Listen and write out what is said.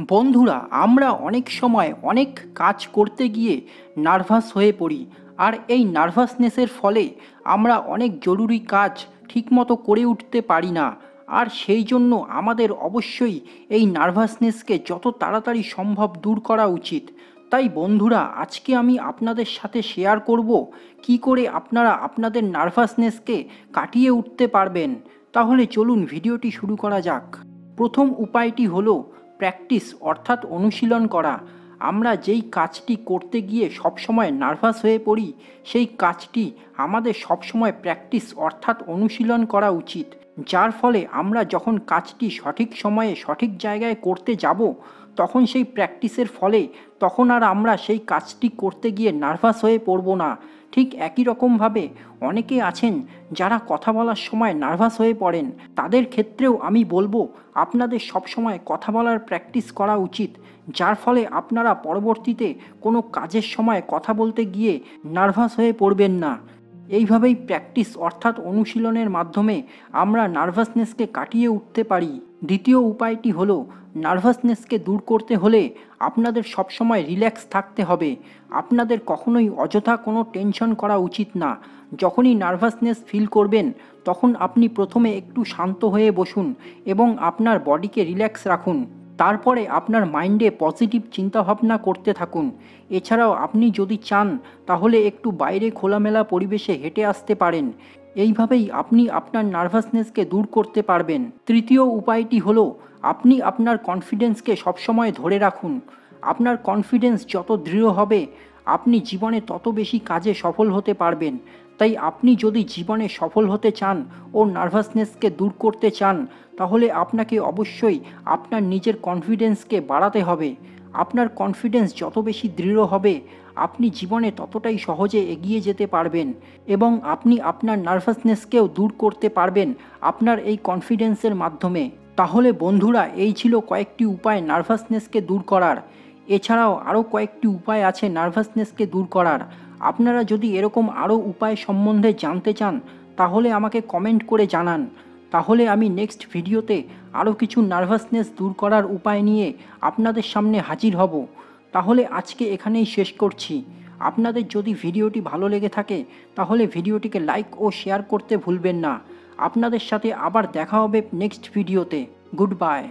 বন্ধুরা, আমরা অনেক সময় অনেক কাজ করতে গিয়ে নার্ভাস হয়ে পড়ি। আর এই নার্ভাসনেসের ফলে আমরা অনেক জরুরি কাজ ঠিকমতো করে উঠতে পারি না। আর সেই জন্য আমাদের অবশ্যই এই নার্ভাসনেসকে যত তাড়াতাড়ি সম্ভব দূর করা উচিত। তাই বন্ধুরা, আজকে আমি আপনাদের সাথে শেয়ার করব কি করে আপনারা আপনাদের নার্ভাসনেসকে কাটিয়ে উঠতে পারবেন। তাহলে চলুন ভিডিওটি শুরু করা যাক। প্রথম উপায়টি হলো প্র্যাকটিস অর্থাৎ অনুশীলন করা। আমরা যেই কাজটি করতে গিয়ে সবসময় নার্ভাস হয়ে পড়ি, সেই কাজটি আমাদের সবসময় প্র্যাকটিস অর্থাৎ অনুশীলন করা উচিত। যার ফলে আমরা যখন কাজটি সঠিক সময়ে সঠিক জায়গায় করতে যাব, তখন সেই প্র্যাকটিসের ফলে তখন আর আমরা সেই কাজটি করতে গিয়ে নার্ভাস হয়ে পড়ব না। ঠিক একই রকমভাবে অনেকে আছেন যারা কথা বলার সময় নার্ভাস হয়ে পড়েন। তাদের ক্ষেত্রেও আমি বলবো আপনাদের সবসময় কথা বলার প্র্যাকটিস করা উচিত, যার ফলে আপনারা পরবর্তীতে কোনো কাজের সময় কথা বলতে গিয়ে নার্ভাস হয়ে পড়বেন না। এইভাবেই প্র্যাকটিস অর্থাৎ অনুশীলনের মাধ্যমে আমরা নার্ভাসনেসকে কাটিয়ে উঠতে পারি। দ্বিতীয় উপায়টি হলো, নার্ভাসনেসকে দূর করতে হলে আপনাদের সবসময় রিল্যাক্স থাকতে হবে। আপনাদের কখনোই অযথা কোনো টেনশন করা উচিত না। যখনই নার্ভাসনেস ফিল করবেন, তখন আপনি প্রথমে একটু শান্ত হয়ে বসুন এবং আপনার বডিকে রিল্যাক্স রাখুন। তারপরে আপনার মাইন্ডে পজিটিভ চিন্তাভাবনা করতে থাকুন। এছাড়াও আপনি যদি চান তাহলে একটু বাইরে খোলামেলা পরিবেশে হেঁটে আসতে পারেন। এইভাবেই আপনি আপনার নার্ভাসনেসকে দূর করতে পারবেন। তৃতীয় উপায়টি হলো, আপনি আপনার কনফিডেন্সকে সবসময় ধরে রাখুন। আপনার কনফিডেন্স যত দৃঢ় হবে, আপনি জীবনে তত বেশি কাজে সফল হতে পারবেন। তাই আপনি যদি জীবনে সফল হতে চান ও নার্ভাসনেসকে দূর করতে চান, তাহলে আপনাকে অবশ্যই আপনার নিজের কনফিডেন্সকে বাড়াতে হবে। আপনার কনফিডেন্স যত বেশি দৃঢ় হবে, আপনি জীবনে ততটাই সহজে এগিয়ে যেতে পারবেন এবং আপনি আপনার নার্ভাসনেসকেও দূর করতে পারবেন আপনার এই কনফিডেন্সের মাধ্যমে। তাহলে বন্ধুরা, এই ছিল কয়েকটি উপায় নার্ভাসনেসকে দূর করার। এছাড়াও আরও কয়েকটি উপায় আছে নার্ভাসনেসকে দূর করার। আপনারা যদি এরকম আরও উপায় সম্বন্ধে জানতে চান, তাহলে আমাকে কমেন্ট করে জানান। তাহলে আমি নেক্সট ভিডিওতে আরও কিছু নার্ভাসনেস দূর করার উপায় নিয়ে আপনাদের সামনে হাজির হব। তাহলে আজকে এখানেই শেষ করছি। আপনাদের যদি ভিডিওটি ভালো লেগে থাকে, তাহলে ভিডিওটিকে লাইক ও শেয়ার করতে ভুলবেন না। আপনাদের সাথে আবার দেখা হবে নেক্সট ভিডিওতে। Good bye.